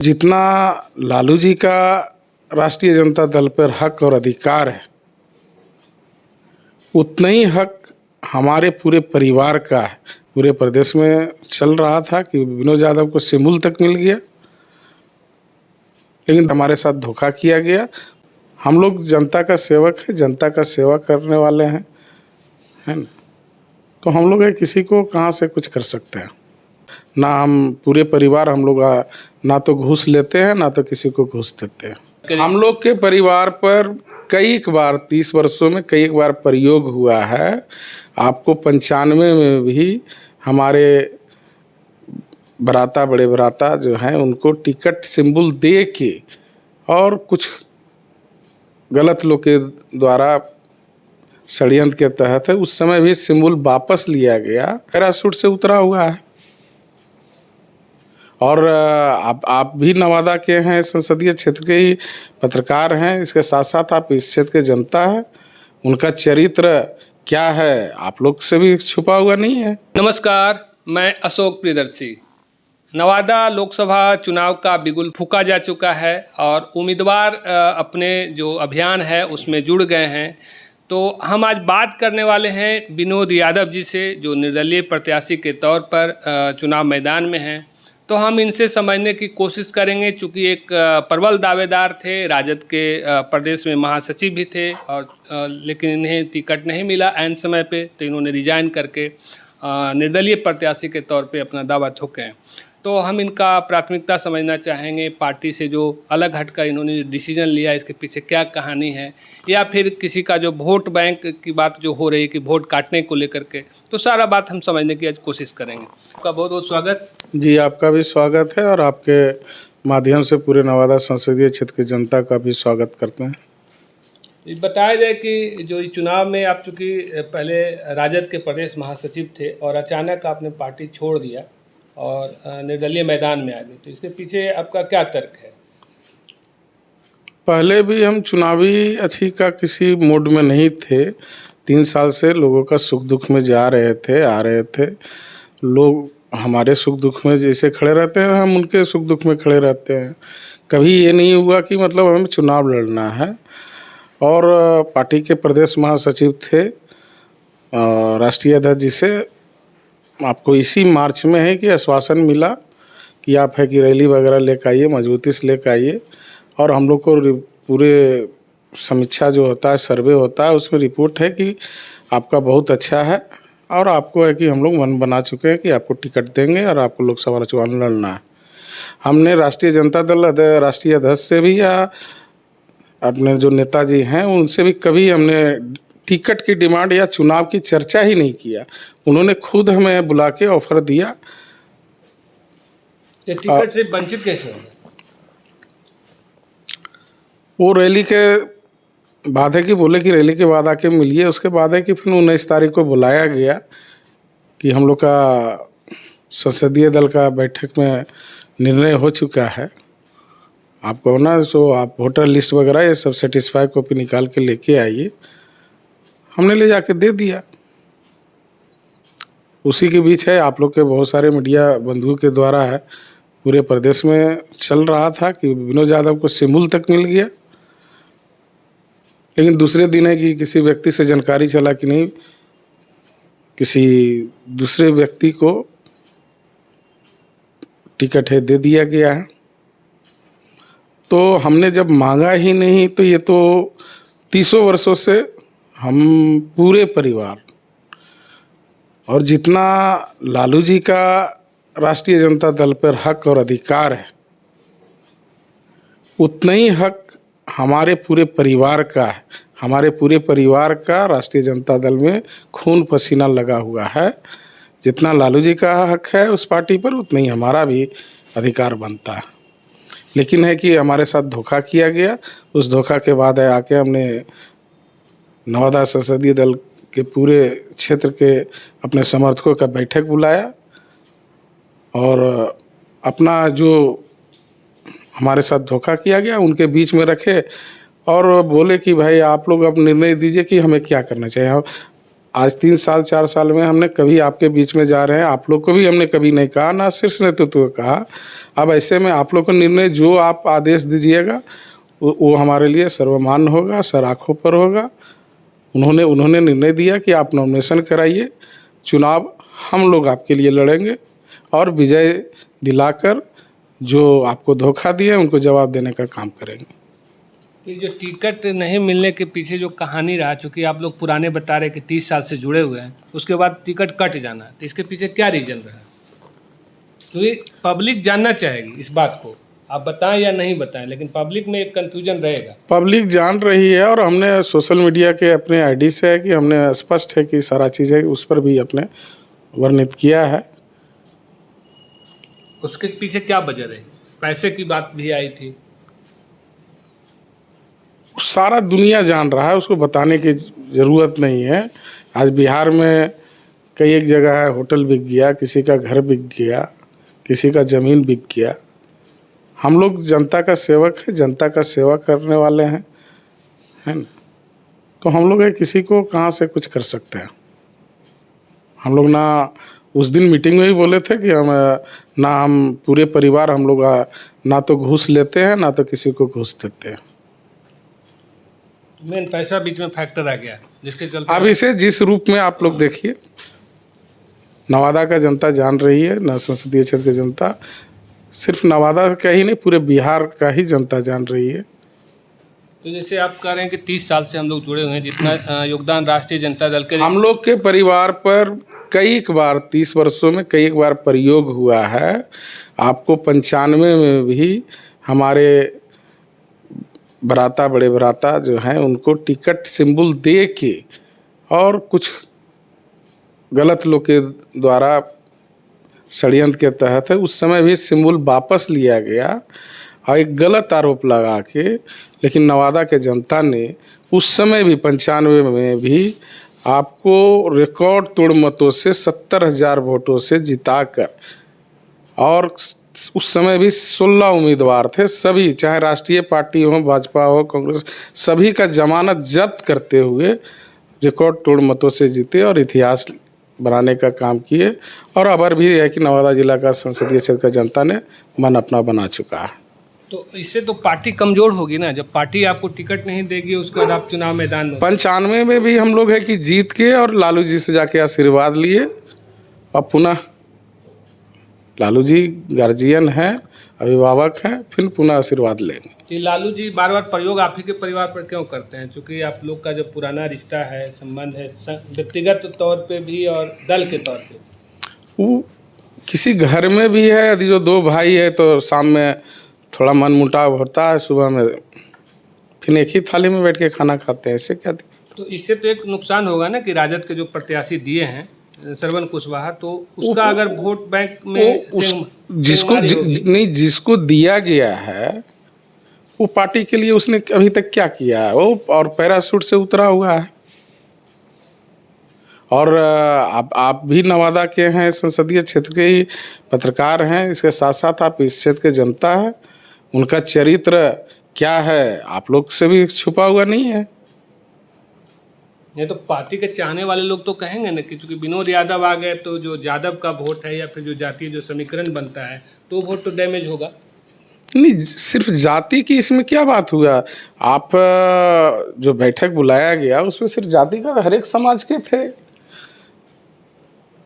जितना लालू जी का राष्ट्रीय जनता दल पर हक और अधिकार है, उतना ही हक हमारे पूरे परिवार का है। पूरे प्रदेश में चल रहा था कि विनोद यादव को सिमुल तक मिल गया, लेकिन हमारे साथ धोखा किया गया। हम लोग जनता का सेवक है, जनता का सेवा करने वाले हैं, है ना। तो हम लोग किसी को कहाँ से कुछ कर सकते हैं। ना हम पूरे परिवार हम लोग ना तो घूस लेते हैं, ना तो किसी को घूस देते हैं। हम लोग के परिवार पर कई बार 30 वर्षों में कई बार प्रयोग हुआ है। आपको 95 में भी हमारे बराता, बड़े बराता जो हैं, उनको टिकट सिंबल दे के और कुछ गलत लोग के द्वारा षड्यंत्र के तहत है, उस समय भी सिंबल वापस लिया गया। पैराशूट से उतरा हुआ है। और आप भी नवादा के हैं, संसदीय क्षेत्र के ही पत्रकार हैं। इसके साथ साथ आप इस क्षेत्र के जनता हैं। उनका चरित्र क्या है आप लोग से भी छुपा हुआ नहीं है। नमस्कार, मैं अशोक प्रियदर्शी। नवादा लोकसभा चुनाव का बिगुल फूंका जा चुका है और उम्मीदवार अपने जो अभियान है उसमें जुड़ गए हैं। तो हम आज बात करने वाले हैं विनोद यादव जी से, जो निर्दलीय प्रत्याशी के तौर पर चुनाव मैदान में हैं। तो हम इनसे समझने की कोशिश करेंगे, चूँकि एक प्रबल दावेदार थे, राजद के प्रदेश में महासचिव भी थे, और लेकिन इन्हें टिकट नहीं मिला ऐन समय पे, तो इन्होंने रिजाइन करके निर्दलीय प्रत्याशी के तौर पे अपना दावा ठोके हैं। तो हम इनका प्राथमिकता समझना चाहेंगे। पार्टी से जो अलग हटकर इन्होंने डिसीजन लिया, इसके पीछे क्या कहानी है, या फिर किसी का जो वोट बैंक की बात जो हो रही है कि वोट काटने को लेकर के, तो सारा बात हम समझने की आज कोशिश करेंगे। आपका बहुत बहुत स्वागत। जी, आपका भी स्वागत है और आपके माध्यम से पूरे नवादा संसदीय क्षेत्र की जनता का भी स्वागत करते हैं। बताया जाए कि जो इस चुनाव में आप चूँकि पहले राजद के प्रदेश महासचिव थे और अचानक आपने पार्टी छोड़ दिया और निर्दलीय मैदान में आ गए, तो इसके पीछे आपका क्या तर्क है? पहले भी हम चुनावी अच्छी का किसी मूड में नहीं थे। 3 साल से लोगों का सुख दुख में जा रहे थे, आ रहे थे। लोग हमारे सुख दुख में जैसे खड़े रहते हैं, हम उनके सुख दुख में खड़े रहते हैं। कभी ये नहीं हुआ कि मतलब हमें चुनाव लड़ना है। और पार्टी के प्रदेश महासचिव थे राष्ट्रीय अध्यक्ष जी से आपको इसी मार्च में है कि आश्वासन मिला कि आप है कि रैली वगैरह लेकर आइए, मजबूती से लेकर आइए, और हम लोग को पूरे समीक्षा जो होता है, सर्वे होता है, उसमें रिपोर्ट है कि आपका बहुत अच्छा है और आपको है कि हम लोग मन बना चुके हैं कि आपको टिकट देंगे और आपको लोकसभा चुनाव लड़ना है। हमने राष्ट्रीय जनता दल राष्ट्रीय अध्यक्ष से भी या अपने जो नेताजी हैं उनसे भी कभी हमने टिकट की डिमांड या चुनाव की चर्चा ही नहीं किया। उन्होंने खुद हमें बुला के ऑफर दिया। ये टिकट से वंचित कैसे हो गए? वो रैली के बाद है कि बोले कि रैली के बाद आके मिलिए। उसके बाद है कि फिर 19 तारीख को बुलाया गया कि हम लोग का संसदीय दल का बैठक में निर्णय हो चुका है, आपको ना सो आप वोटर लिस्ट वगैरह ये सब सेटिस्फाई कॉपी निकाल के लेके आइए। हमने ले जाके दे दिया। उसी के बीच है आप लोग के बहुत सारे मीडिया बंधुओं के द्वारा है पूरे प्रदेश में चल रहा था कि विनोद यादव को सिमुल तक मिल गया, लेकिन दूसरे दिन है कि किसी व्यक्ति से जानकारी चला कि नहीं, किसी दूसरे व्यक्ति को टिकट है दे दिया गया है। तो हमने जब मांगा ही नहीं, तो ये तो 30 वर्षों से हम पूरे परिवार और जितना लालू जी का राष्ट्रीय जनता दल पर हक और अधिकार है, उतना ही हक हमारे पूरे परिवार का है। हमारे पूरे परिवार का राष्ट्रीय जनता दल में खून पसीना लगा हुआ है। जितना लालू जी का हक है उस पार्टी पर, उतना ही हमारा भी अधिकार बनता है। लेकिन है कि हमारे साथ धोखा किया गया। उस धोखा के बाद है आके हमने नवादा संसदीय दल के पूरे क्षेत्र के अपने समर्थकों का बैठक बुलाया और अपना जो हमारे साथ धोखा किया गया उनके बीच में रखे और बोले कि भाई आप लोग अब निर्णय दीजिए कि हमें क्या करना चाहिए। आज 3 साल 4 साल में हमने कभी आपके बीच में जा रहे हैं, आप लोग को भी हमने कभी नहीं कहा, ना शीर्ष नेतृत्व को कहा। अब ऐसे में आप लोग को निर्णय जो आप आदेश दीजिएगा वो हमारे लिए सर्वमान्य होगा, सर आँखों पर होगा। उन्होंने निर्णय दिया कि आप नॉमिनेशन कराइए, चुनाव हम लोग आपके लिए लड़ेंगे और विजय दिलाकर जो आपको धोखा दिए उनको जवाब देने का काम करेंगे। ये जो टिकट नहीं मिलने के पीछे जो कहानी रहा, चूँकि आप लोग पुराने बता रहे कि 30 साल से जुड़े हुए हैं, उसके बाद टिकट कट जाना, तो इसके पीछे क्या रीज़न रहा? क्योंकि पब्लिक जानना चाहेगी इस बात को, आप बताएं या नहीं बताएं, लेकिन पब्लिक में एक कन्फ्यूजन रहेगा। पब्लिक जान रही है और हमने सोशल मीडिया के अपने आईडी से है कि हमने स्पष्ट है कि सारा चीज़ें उस पर भी अपने वर्णित किया है। उसके पीछे क्या वजह रही? पैसे की बात भी आई थी। सारा दुनिया जान रहा है, उसको बताने की ज़रूरत नहीं है। आज बिहार में कई एक जगह है होटल बिक गया, किसी का घर बिक गया, किसी का ज़मीन बिक गया। हम लोग जनता का सेवक है, जनता का सेवा करने वाले हैं, है ना। तो हम लोग किसी को कहाँ से कुछ कर सकते हैं। हम लोग ना उस दिन मीटिंग में भी बोले थे कि हम पूरे परिवार हम लोग ना तो घूस लेते हैं ना तो किसी को घूस देते हैं। मेन पैसा बीच में फैक्टर आ गया, जिसके चलते अब इसे जिस रूप में आप लोग देखिए, नवादा का जनता जान रही है, न संसदीय क्षेत्र की जनता, सिर्फ नवादा का ही नहीं पूरे बिहार का ही जनता जान रही है। तो जैसे आप कह रहे हैं कि 30 साल से हम लोग जुड़े हुए हैं, जितना योगदान राष्ट्रीय जनता दल के हम लोग के परिवार पर कई बार 30 वर्षों में कई बार प्रयोग हुआ है। आपको 95 में भी हमारे भ्राता, बड़े भ्राता जो हैं उनको टिकट सिंबल दे के और कुछ गलत लोग के द्वारा षड्यंत्र के तहत है उस समय भी सिंबल वापस लिया गया और एक गलत आरोप लगा के, लेकिन नवादा के जनता ने उस समय भी 95 में भी आपको रिकॉर्ड तोड़ मतों से 70,000 वोटों से जिताकर, और उस समय भी 16 उम्मीदवार थे, सभी चाहे राष्ट्रीय पार्टी हो, भाजपा हो, कांग्रेस, सभी का जमानत जब्त करते हुए रिकॉर्ड तोड़ मतों से जीते और इतिहास बनाने का काम किए। और अबर भी है कि नवादा जिला का संसदीय क्षेत्र का जनता ने मन अपना बना चुका है। तो इससे तो पार्टी कमजोर होगी ना, जब पार्टी आपको टिकट नहीं देगी उसके बाद आप चुनाव मैदान में। 95 में भी हम लोग है कि जीत के और लालू जी से जाके आशीर्वाद लिए और पुनः लालू जी गार्जियन हैं, अभिभावक हैं, फिर पुनः आशीर्वाद लेंगे। कि लालू जी बार बार प्रयोग आप ही के परिवार पर क्यों करते हैं? क्योंकि आप लोग का जो पुराना रिश्ता है, संबंध है, व्यक्तिगत तौर पे भी और दल के तौर पे। वो किसी घर में भी है, यदि जो 2 भाई है तो शाम में थोड़ा मन मुटाव होता है, सुबह में फिर एक ही थाली में बैठ के खाना खाते हैं, ऐसे क्या दिक्कत? तो इससे तो एक नुकसान होगा ना कि राजद के जो प्रत्याशी दिए हैं श्रवण कुशवाहा, तो उसका अगर वोट बैंक में जिसको दिया गया है वो पार्टी के लिए उसने अभी तक क्या किया है? वो और पैराशूट से उतरा हुआ है। और आप भी नवादा के हैं, संसदीय क्षेत्र के ही पत्रकार हैं, इसके साथ साथ आप इस क्षेत्र के जनता हैं। उनका चरित्र क्या है आप लोग से भी छुपा हुआ नहीं है। ये तो पार्टी के चाहने वाले लोग तो कहेंगे ना कि चूंकि विनोद यादव आ गए तो जो यादव का वोट है या फिर जो जातीय जो समीकरण बनता है तो वोट तो डैमेज होगा। नहीं, सिर्फ जाति की इसमें क्या बात हुआ? आप जो बैठक बुलाया गया उसमें सिर्फ जाति का हर एक समाज के थे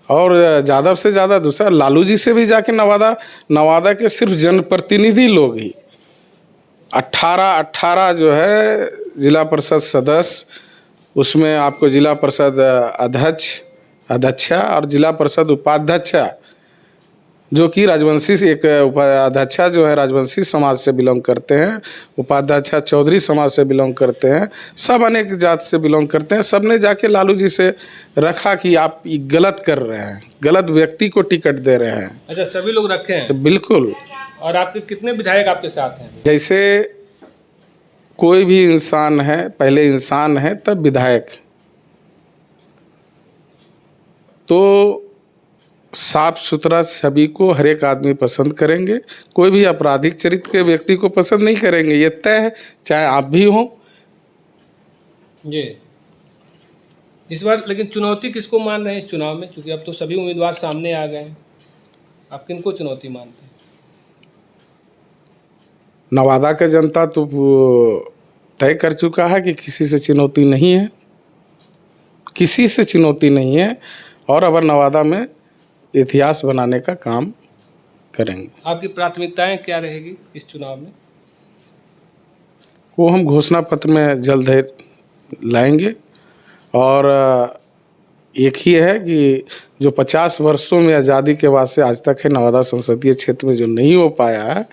और ज़्यादा से ज़्यादा दूसरा लालू जी से भी जाके नवादा के सिर्फ जनप्रतिनिधि लोग ही 18 जो है जिला परिषद सदस्य, उसमें आपको जिला परिषद अध्यक्षा और जिला परिषद उपाध्यक्षा जो कि राजवंशी से एक उपाध्यक्षा जो है राजवंशी समाज से बिलोंग करते हैं, उपाध्यक्षा चौधरी समाज से बिलोंग करते हैं, सब अनेक जात से बिलोंग करते हैं। सब ने जाके लालू जी से रखा कि आप ये गलत कर रहे हैं, गलत व्यक्ति को टिकट दे रहे हैं। अच्छा, सभी लोग रखे हैं? बिल्कुल। और आपके कितने विधायक आपके साथ हैं? जैसे कोई भी इंसान है, पहले इंसान है तब विधायक। तो साफ सुथरा छवि को हर एक आदमी पसंद करेंगे, कोई भी आपराधिक चरित्र के व्यक्ति को पसंद नहीं करेंगे, ये तय है, चाहे आप भी हों। जी। इस बार लेकिन चुनौती किसको मान रहे हैं इस चुनाव में, क्योंकि अब तो सभी उम्मीदवार सामने आ गए हैं, आप किनको चुनौती मानते हैं? नवादा का जनता तो तय कर चुका है कि किसी से चुनौती नहीं है, किसी से चुनौती नहीं है, और अब नवादा में इतिहास बनाने का काम करेंगे। आपकी प्राथमिकताएं क्या रहेगी इस चुनाव में? वो हम घोषणा पत्र में जल्द है लाएंगे, और एक ही है कि जो 50 वर्षों में आज़ादी के बाद से आज तक है नवादा संसदीय क्षेत्र में जो नहीं हो पाया है,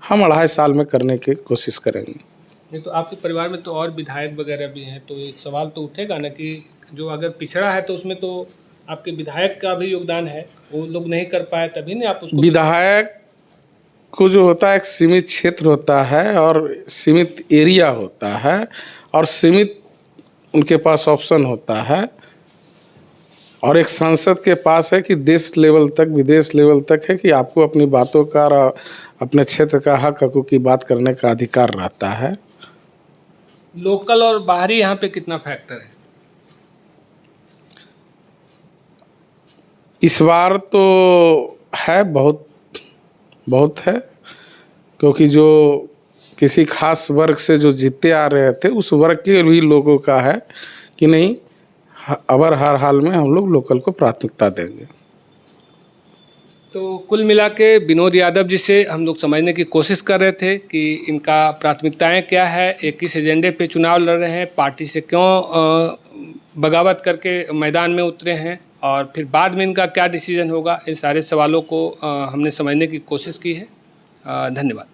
हम 2.5 साल में करने की कोशिश करेंगे। नहीं तो आपके परिवार में तो और विधायक वगैरह भी हैं, तो एक सवाल तो उठेगा ना कि जो अगर पिछड़ा है तो उसमें तो आपके विधायक का भी योगदान है, वो लोग नहीं कर पाए तभी नहीं आप उसको। विधायक को जो होता है एक सीमित क्षेत्र होता है और सीमित एरिया होता है और सीमित उनके पास ऑप्शन होता है, और एक सांसद के पास है कि देश लेवल तक विदेश लेवल तक है कि आपको अपनी बातों का और अपने क्षेत्र का हक हकूक़ की बात करने का अधिकार रहता है। लोकल और बाहरी यहाँ पे कितना फैक्टर है? इस बार तो है, बहुत बहुत है, क्योंकि जो किसी खास वर्ग से जो जीते आ रहे थे उस वर्ग के भी लोगों का है कि नहीं, अब हर हाल में हम लोग लोकल को प्राथमिकता देंगे। तो कुल मिला के विनोद यादव जी से हम लोग समझने की कोशिश कर रहे थे कि इनका प्राथमिकताएं क्या है, एक किस एजेंडे पे चुनाव लड़ रहे हैं, पार्टी से क्यों बगावत करके मैदान में उतरे हैं, और फिर बाद में इनका क्या डिसीजन होगा, इन सारे सवालों को हमने समझने की कोशिश की है। धन्यवाद।